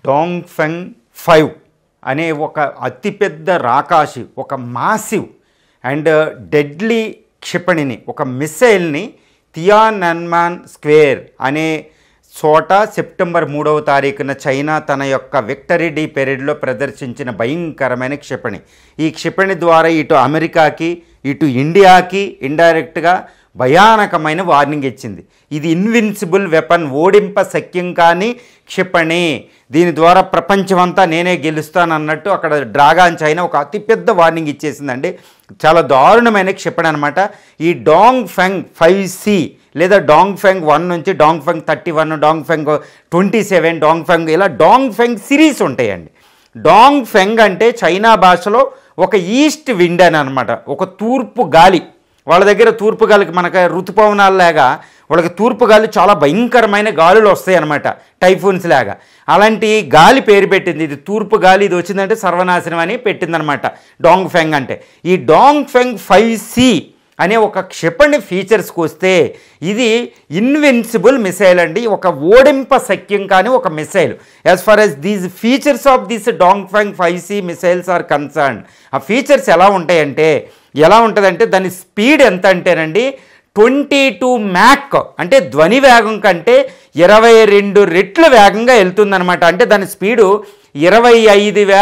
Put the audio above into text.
Dongfeng 5 అనే ఒక అతిపెద్ద రాకాసి, ఒక మాసివ్ అండ్ డెడ్లీ క్షిపణిని, ఒక మిసైల్ని తియానన్మెన్ స్క్వేర్ అనే చోట సెప్టెంబర్ 3వ తారీఖున చైనా తన యొక్క విక్టరీ డే పెరేడ్లో ప్రదర్శించిన భయంకరమైన క్షిపణి. ఈ క్షిపణి ద్వారా ఇటు అమెరికాకి ఇటు ఇండియాకి ఇండైరెక్ట్గా భయానకమైన వార్నింగ్ ఇచ్చింది. ఇది ఇన్విన్సిబుల్ వెపన్, ఓడింప శక్యం కాని క్షిపణి, దీని ద్వారా ప్రపంచమంతా నేనే గెలుస్తానన్నట్టు అక్కడ డ్రాగన్ చైనా ఒక అతిపెద్ద వార్నింగ్ ఇచ్చేసిందండి. చాలా దారుణమైన క్షిపణి అనమాట. ఈ డాంగ్ఫెంగ్ 5C లేదా డాంగ్ఫెంగ్ 1 నుంచి డాంగ్ఫెంగ్ 31, డాంగ్ఫెంగ్ 27, డాంగ్ఫెంగ్ ఇలా డాంగ్ఫెంగ్ సిరీస్ ఉంటాయండి. డాంగ్ఫెంగ్ అంటే చైనా భాషలో ఒక ఈస్ట్ విండ్ అని అనమాట, ఒక తూర్పు గాలి. వాళ్ళ దగ్గర తూర్పు గాలికి మనకు ఋతుపవనాలలాగా వాళ్ళకి తూర్పు గాలి చాలా భయంకరమైన గాలులు వస్తాయి అన్నమాట, టైఫూన్స్ లాగా. అలాంటి గాలి పేరు పెట్టింది. ఇది తూర్పు గాలి, ఇది వచ్చిందంటే సర్వనాశనం అని పెట్టిందనమాట డాంగ్ఫెంగ్ అంటే. ఈ డాంగ్ఫెంగ్ 5C అనే ఒక క్షిపణి ఫీచర్స్కి వస్తే ఇది ఇన్విన్సిబుల్ మిసైల్ అండి, ఒక ఓడింప శక్యం కానీ ఒక missile. As far as these features of this Dongfeng 5C missiles are concern, ఆ ఫీచర్స్ ఎలా ఉంటుందంటే దాని స్పీడ్ ఎంత అంటేనండి 22 మ్యాక్, అంటే ధ్వని వేగం కంటే 22 రెట్లు వేగంగా వెళ్తుందనమాట. అంటే దాని స్పీడు 25,000